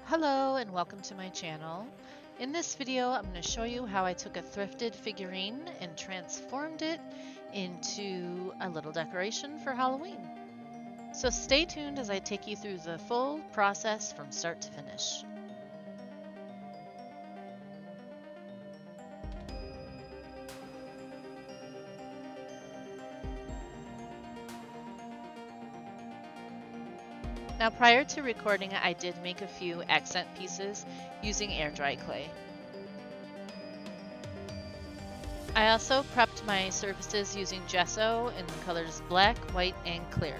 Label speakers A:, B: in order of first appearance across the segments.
A: Hello and welcome to my channel. In this video, I'm going to show you how I took a thrifted figurine and transformed it into a little decoration for Halloween. So stay tuned as I take you through the full process from start to finish. Now prior to recording, I did make a few accent pieces using air dry clay. I also prepped my surfaces using gesso in the colors black, white, and clear.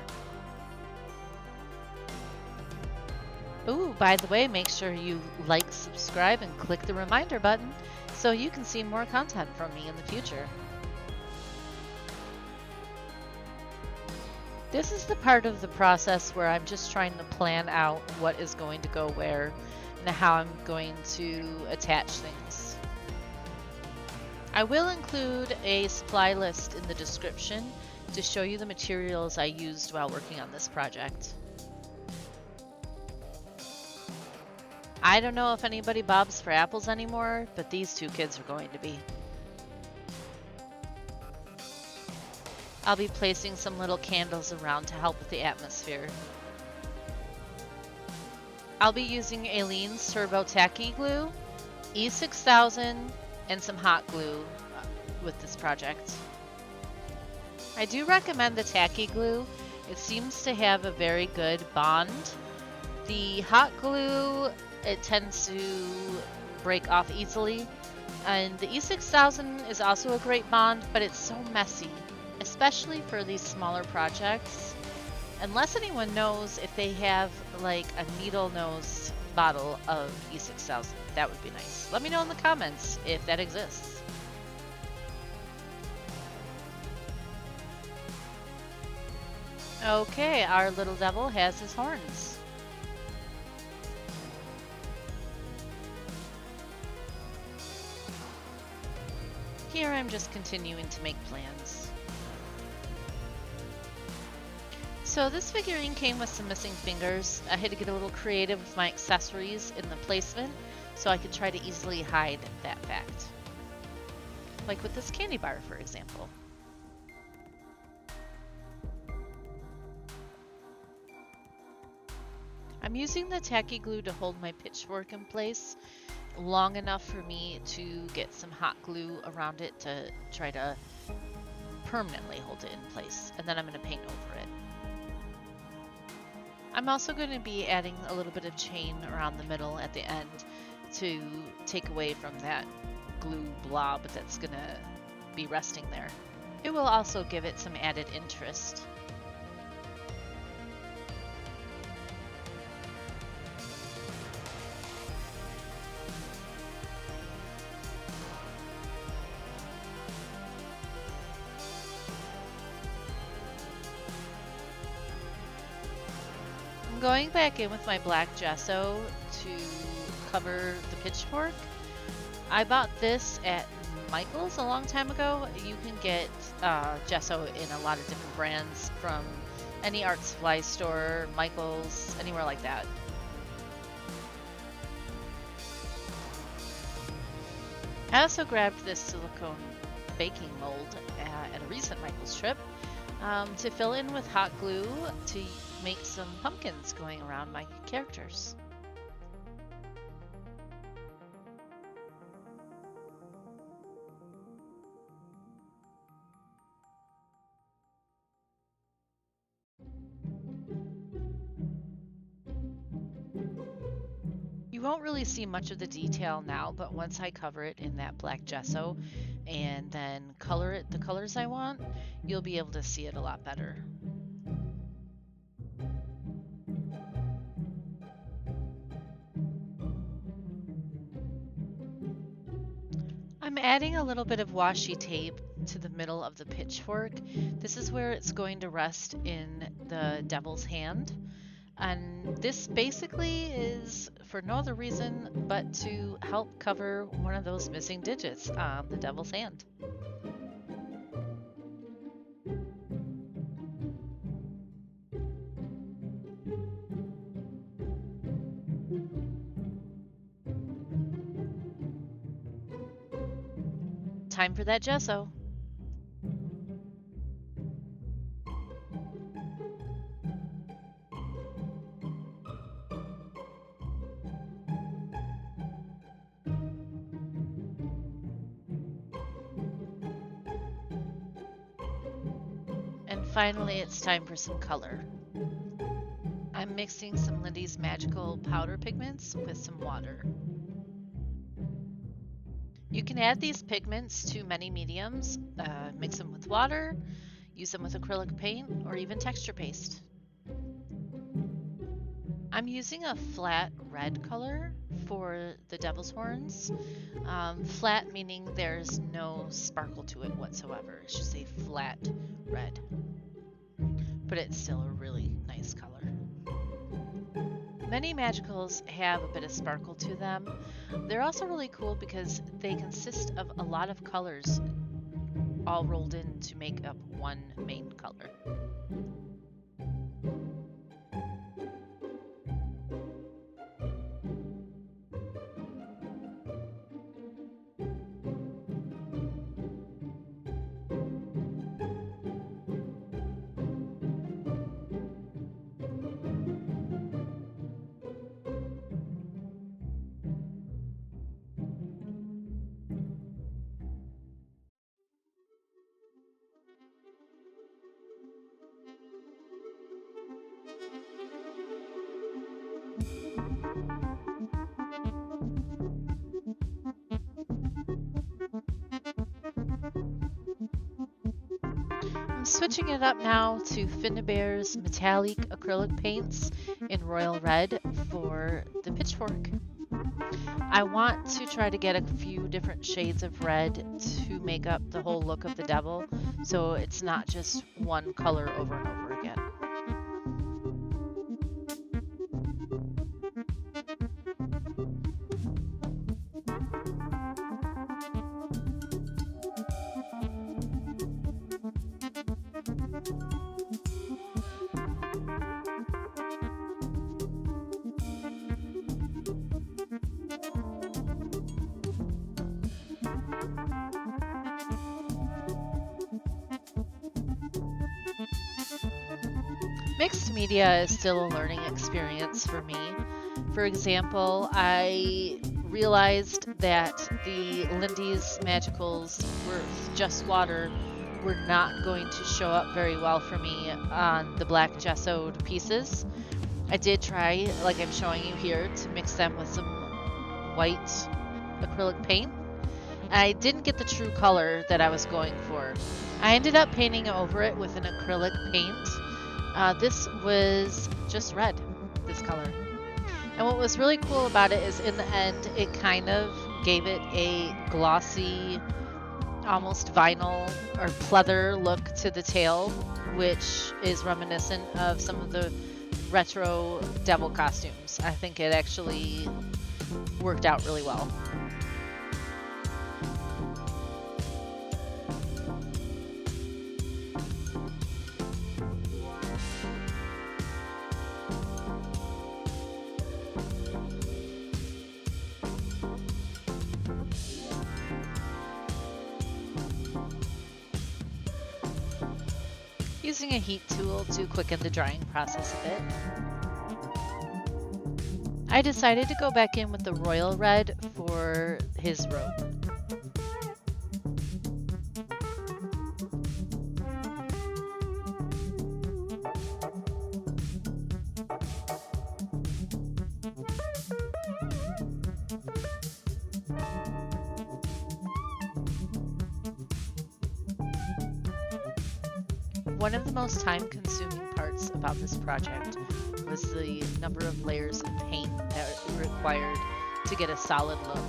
A: Ooh, by the way, make sure you like, subscribe, and click the reminder button so you can see more content from me in the future. This is the part of the process where I'm just trying to plan out what is going to go where and how I'm going to attach things. I will include a supply list in the description to show you the materials I used while working on this project. I don't know if anybody bobs for apples anymore, but these two kids are going to be. I'll be placing some little candles around to help with the atmosphere. I'll be using Aleene's Turbo Tacky Glue, E6000, and some hot glue with this project. I do recommend the tacky glue. It seems to have a very good bond. The hot glue, it tends to break off easily. And the E6000 is also a great bond, but it's so messy, especially for these smaller projects. Unless anyone knows if they have like a needle nose bottle of E6000, that would be nice. Let me know in the comments if that exists. Okay, our little devil has his horns. Here I'm just continuing to make plans. So this figurine came with some missing fingers. I had to get a little creative with my accessories in the placement so I could try to easily hide that fact. Like with this candy bar, for example. I'm using the tacky glue to hold my pitchfork in place long enough for me to get some hot glue around it to try to permanently hold it in place, and then I'm going to paint over it. I'm also going to be adding a little bit of chain around the middle at the end to take away from that glue blob that's going to be resting there. It will also give it some added interest. I'm going back in with my black gesso to cover the pitchfork. I bought this at Michael's a long time ago. You can get gesso in a lot of different brands from any art supply store, Michael's, anywhere like that. I also grabbed this silicone baking mold at a recent Michael's trip to fill in with hot glue to make some pumpkins going around my characters. You won't really see much of the detail now, but once I cover it in that black gesso and then color it the colors I want, you'll be able to see it a lot better. I'm adding a little bit of washi tape to the middle of the pitchfork. This is where it's going to rest in the devil's hand. And this basically is for no other reason but to help cover one of those missing digits on the devil's hand. time for that gesso. And finally, it's time for some color. I'm mixing some Lindy's magical powder pigments with some water. You can add these pigments to many mediums, mix them with water, use them with acrylic paint, or even texture paste. I'm using a flat red color for the devil's horns. Flat meaning there's no sparkle to it whatsoever. It's just a flat red. But it's still a really nice color. Many magicals have a bit of sparkle to them. They're also really cool because they consist of a lot of colors all rolled in to make up one main color. I'm switching it up now to Finnabair's Metallique acrylic paints in royal red for the pitchfork. I want to try to get a few different shades of red to make up the whole look of the devil, so it's not just one color over and over again. Mixed media is still a learning experience for me. For example, I realized that the Lindy's Magicals with just water were not going to show up very well for me on the black gessoed pieces. I did try, like I'm showing you here, to mix them with some white acrylic paint. I didn't get the true color that I was going for. I ended up painting over it with an acrylic paint. This was just red, this color. And what was really cool about it is in the end, it kind of gave it a glossy, almost vinyl or pleather look to the tail, which is reminiscent of some of the retro devil costumes. I think it actually worked out really well. Using a heat tool to quicken the drying process a bit. I decided to go back in with the royal red for his robe. One of the most time-consuming parts about this project was the number of layers of paint that were required to get a solid look.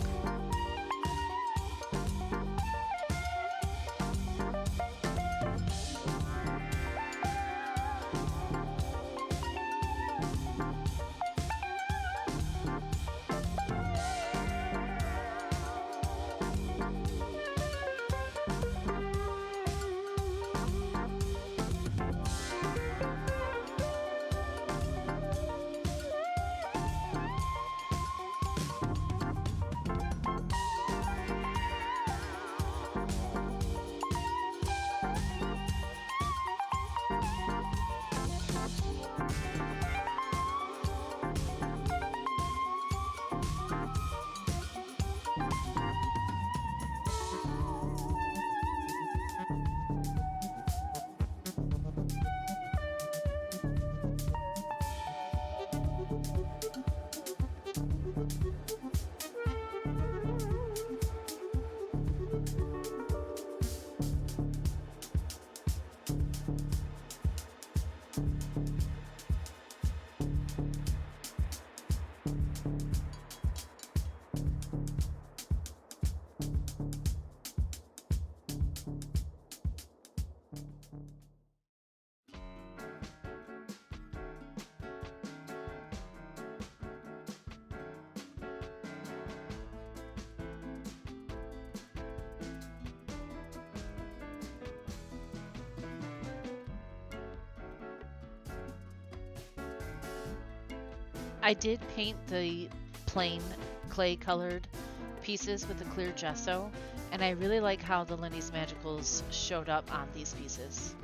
A: I did paint the plain clay colored pieces with the clear gesso, and I really like how the Lindy's Magicals showed up on these pieces.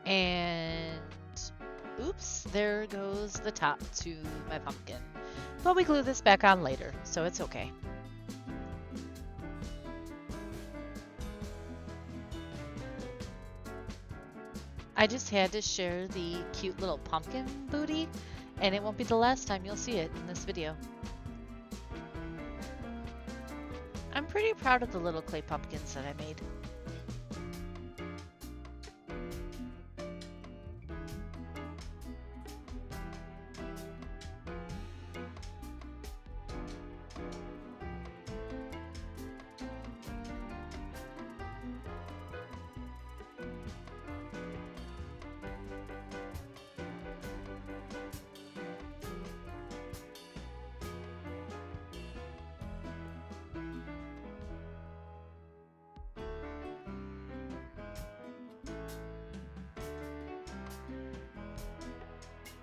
A: And oops, there goes the top to my pumpkin. But we glue this back on later, so it's okay. I just had to share the cute little pumpkin booty, and it won't be the last time you'll see it in this video. I'm pretty proud of the little clay pumpkins that I made.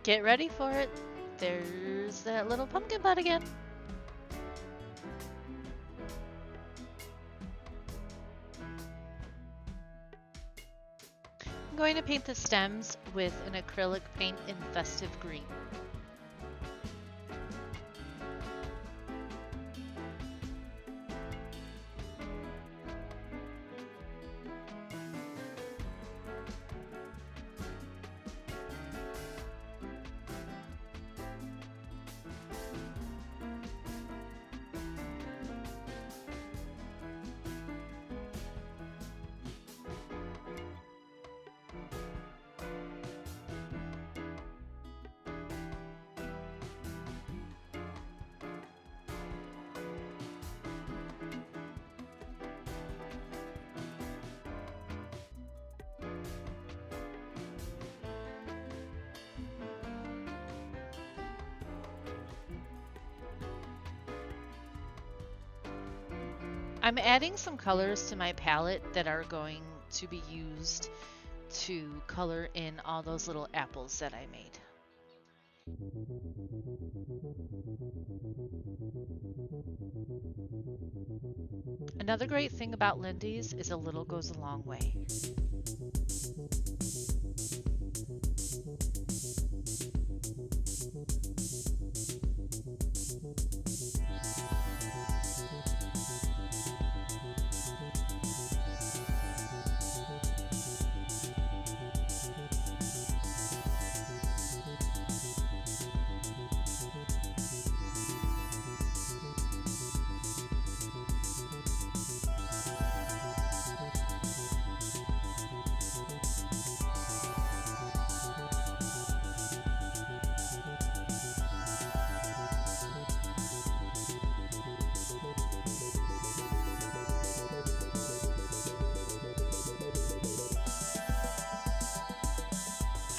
A: Get ready for it. There's that little pumpkin butt again. I'm going to paint the stems with an acrylic paint in Festive green. I'm adding some colors to my palette that are going to be used to color in all those little apples that I made. Another great thing about Lindy's is a little goes a long way.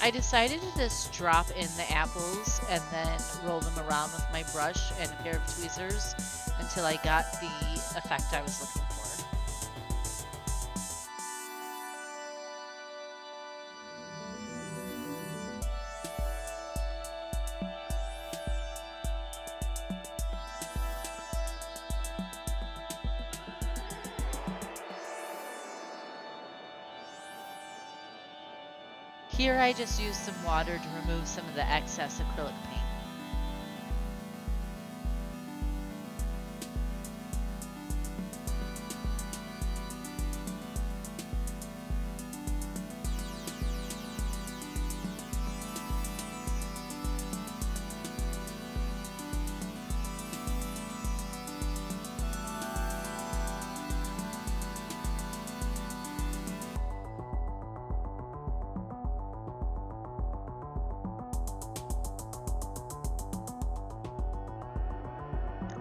A: I decided to just drop in the apples and then roll them around with my brush and a pair of tweezers until I got the effect I was looking for. Here I just used some water to remove some of the excess acrylic paint.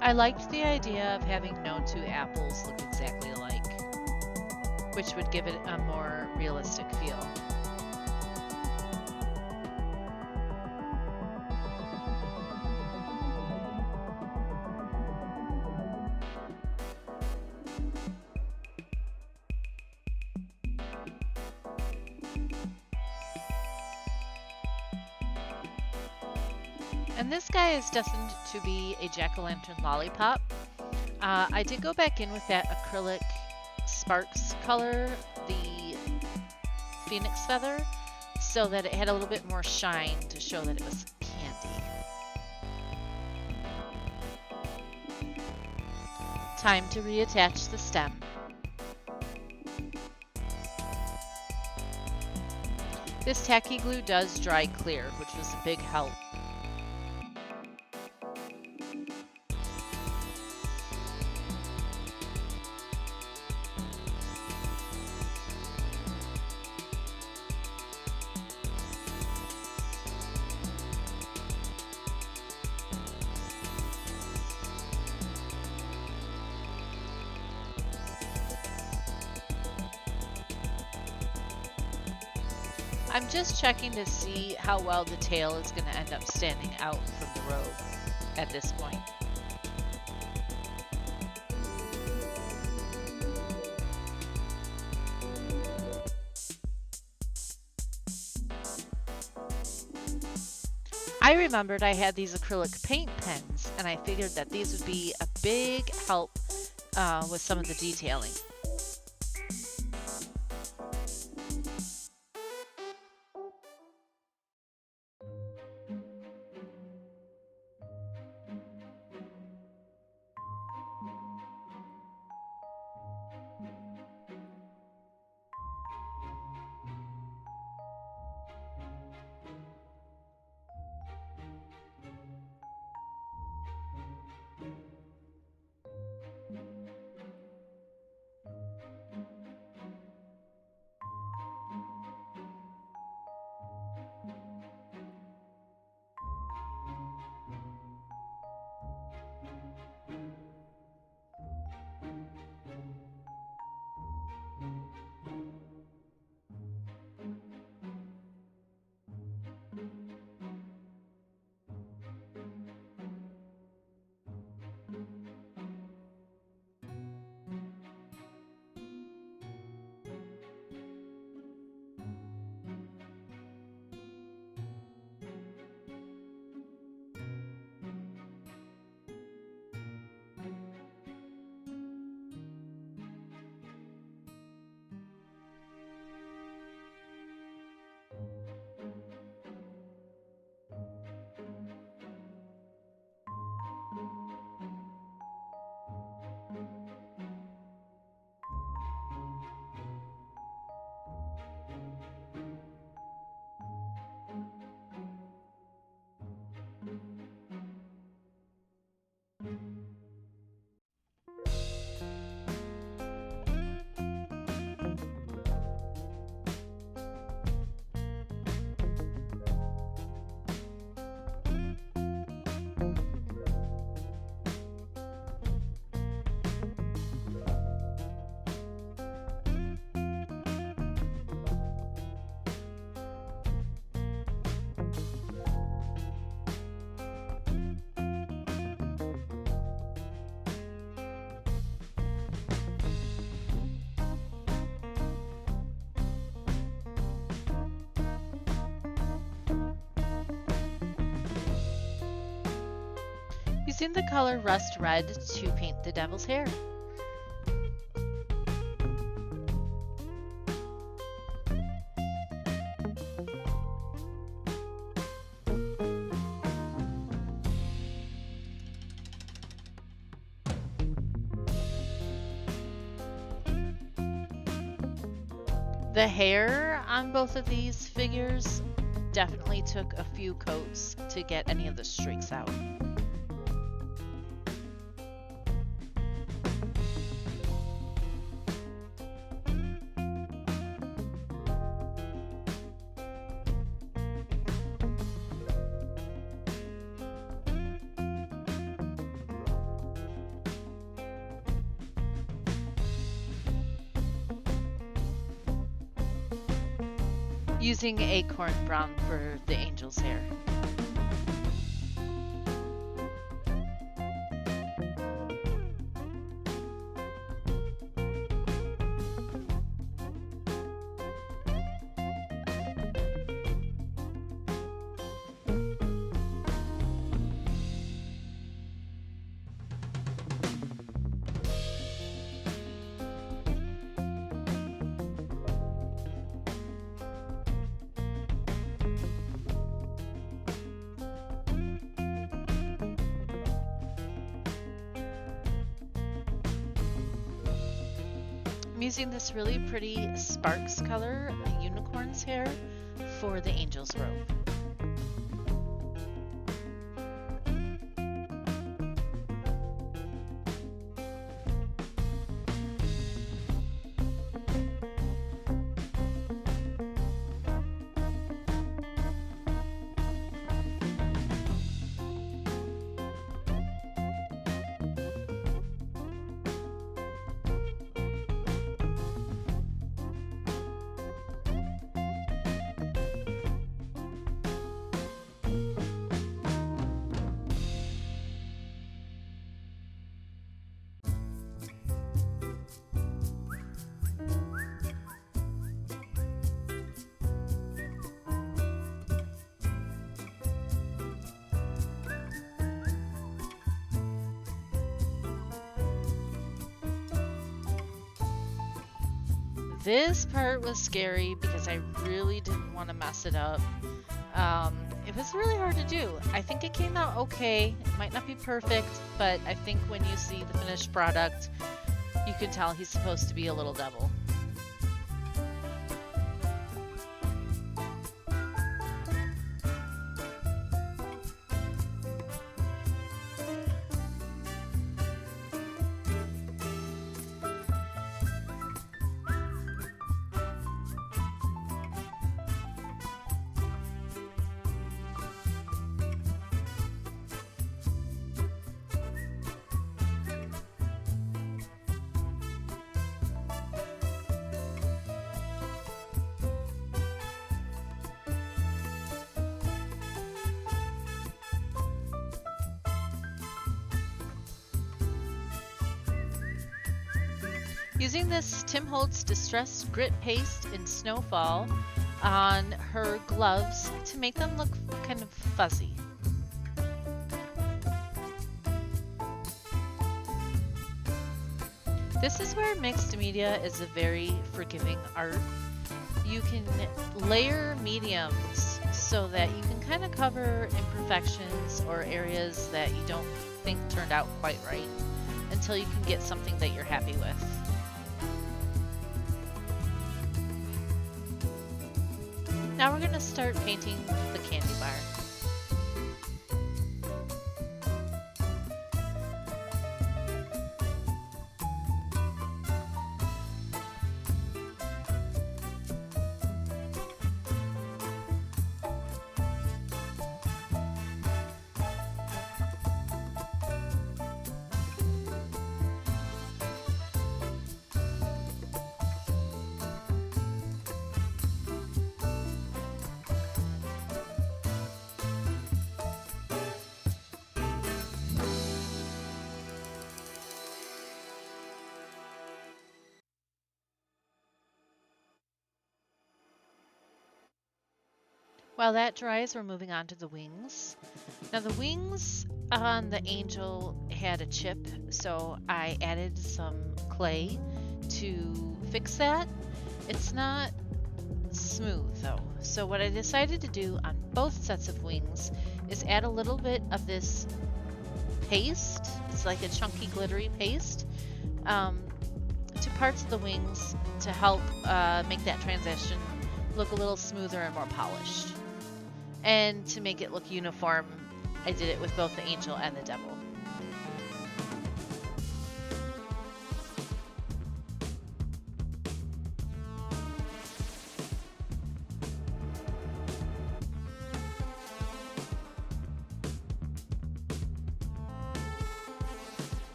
A: I liked the idea of having no two apples look exactly alike, which would give it a more realistic feel. And this guy is destined to be a jack-o'-lantern lollipop. I did go back in with that acrylic sparks color, the phoenix feather, so that it had a little bit more shine to show that it was candy. Time to reattach the stem. This tacky glue does dry clear, which was a big help. I'm just checking to see how well the tail is going to end up standing out from the robe at this point. I remembered I had these acrylic paint pens, and I figured that these would be a big help with some of the detailing. Using the color Rust Red to paint the devil's hair. The hair on both of these figures definitely took a few coats to get any of the streaks out. Using Acorn brown for the angel's hair. I'm using this really pretty Sparks color, unicorn's hair, for the angel's robe. This part was scary because I really didn't want to mess it up. It was really hard to do. I think it came out okay. It might not be perfect, but I think when you see the finished product, you can tell he's supposed to be a little devil. Using this Holtz Distress grit paste in Snowfall on her gloves to make them look kind of fuzzy. This is where mixed media is a very forgiving art. You can layer mediums so that you can kind of cover imperfections or areas that you don't think turned out quite right until you can get something that you're happy with. Now we're going to start painting the candy bar. While that dries, we're moving on to the wings. Now the wings on the angel had a chip, so I added some clay to fix that. It's not smooth though. So what I decided to do on both sets of wings is add a little bit of this paste. It's like a chunky glittery paste to parts of the wings to help make that transition look a little smoother and more polished. And to make it look uniform, I did it with both the angel and the devil.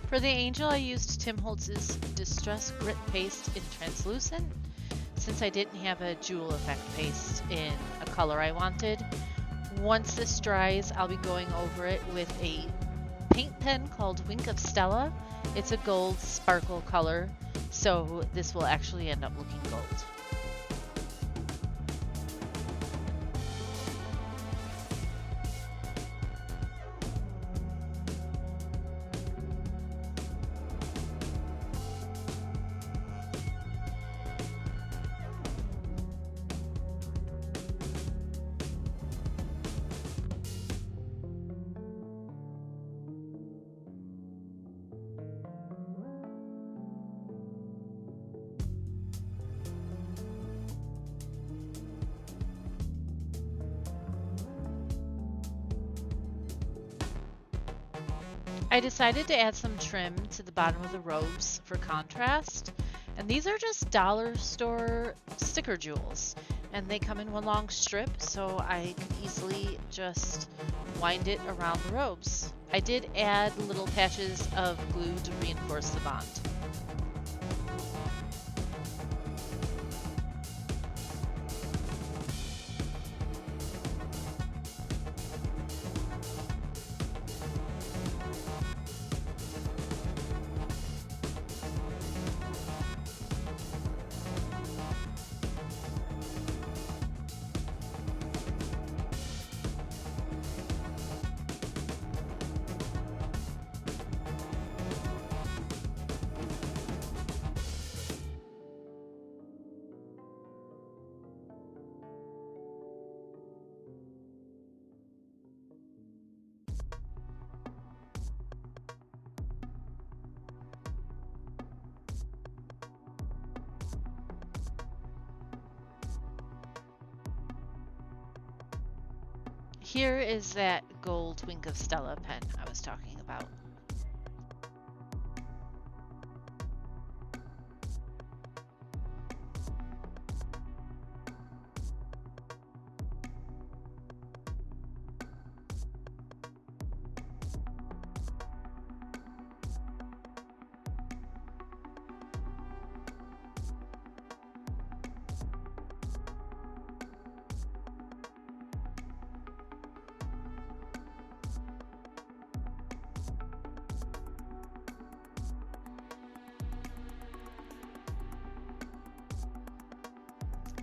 A: For the angel, I used Holtz's Distress Grit Paste in Translucent, since I didn't have a jewel effect paste in a color I wanted. Once this dries, I'll be going over it with a paint pen called Wink of Stella. It's a gold sparkle color, so this will actually end up looking gold. I decided to add some trim to the bottom of the robes for contrast. And these are just dollar store sticker jewels. And they come in one long strip, so I could easily just wind it around the robes. I did add little patches of glue to reinforce the bond. Here is that gold Wink of Stella pen I was talking about.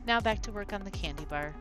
A: Now back to work on the candy bar.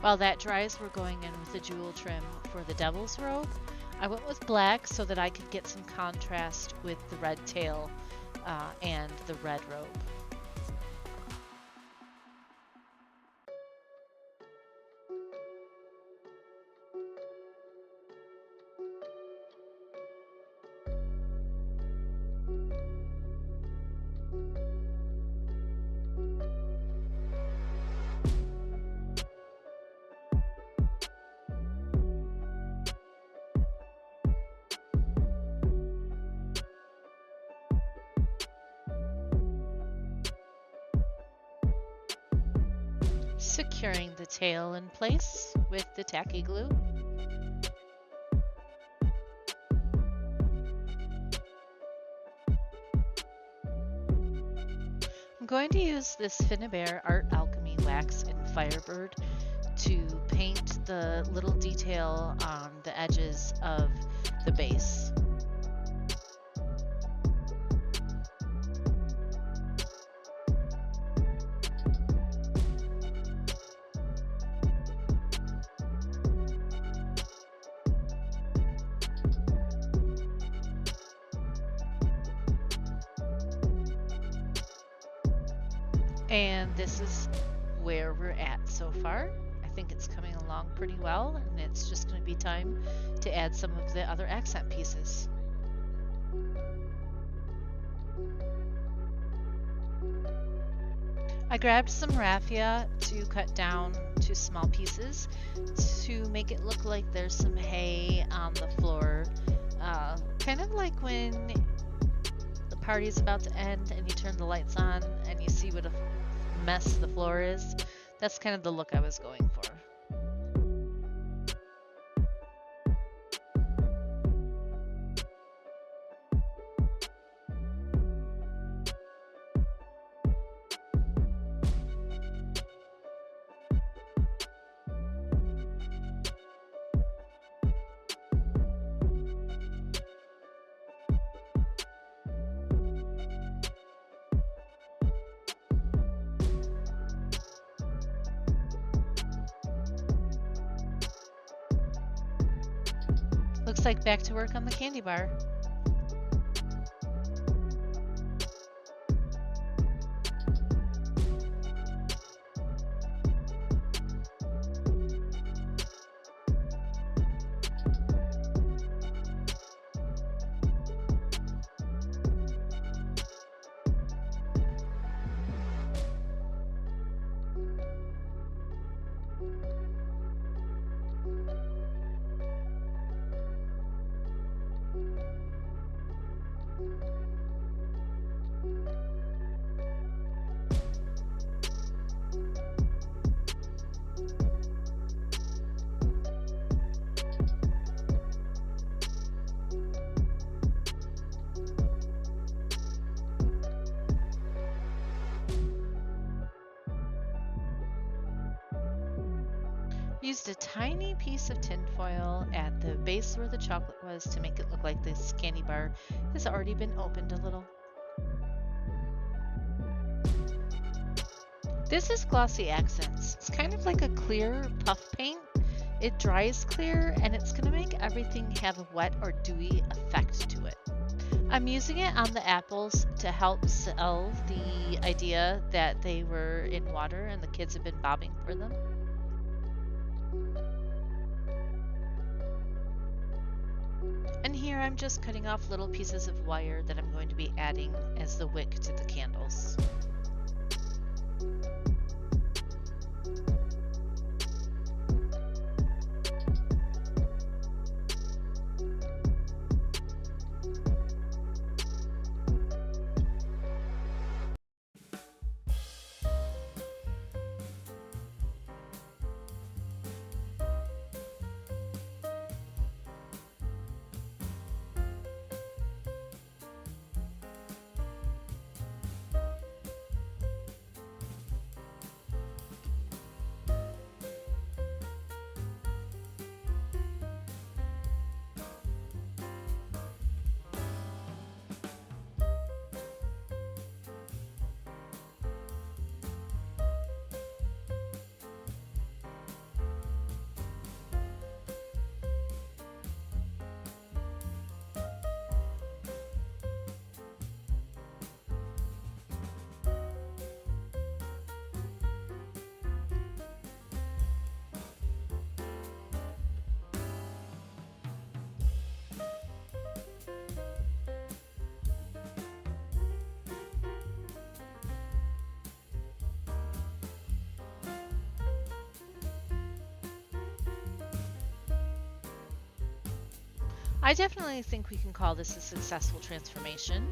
A: While that dries, we're going in with the jewel trim for the devil's robe. I went with black so that I could get some contrast with the red tail and the red robe. Securing the tail in place with the tacky glue. I'm going to use this Finnabair Art Alchemy wax in Firebird to paint the little detail on the edges of the base. And this is where we're at so far. I think it's coming along pretty well, and it's just going to be time to add some of the other accent pieces. I grabbed some raffia to cut down to small pieces to make it look like there's some hay on the floor Kind of like when the party's about to end and you turn the lights on and you see what a mess the floor is. That's kind of the look I was going for. Looks like back to work on the candy bar. Used a tiny piece of tinfoil at the base where the chocolate was to make it look like this candy bar has already been opened a little. This is Glossy Accents. It's kind of like a clear puff paint. It dries clear and it's going to make everything have a wet or dewy effect to it. I'm using it on the apples to help sell the idea that they were in water and the kids have been bobbing for them. And here I'm just cutting off little pieces of wire that I'm going to be adding as the wick to the candles. I definitely think we can call this a successful transformation.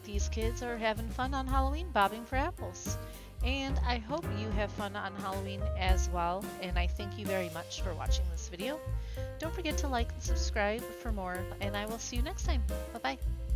A: These kids are having fun on Halloween bobbing for apples. And I hope you have fun on Halloween as well. And I thank you very much for watching this video. Don't forget to like and subscribe for more, and I will see you next time. Bye-bye.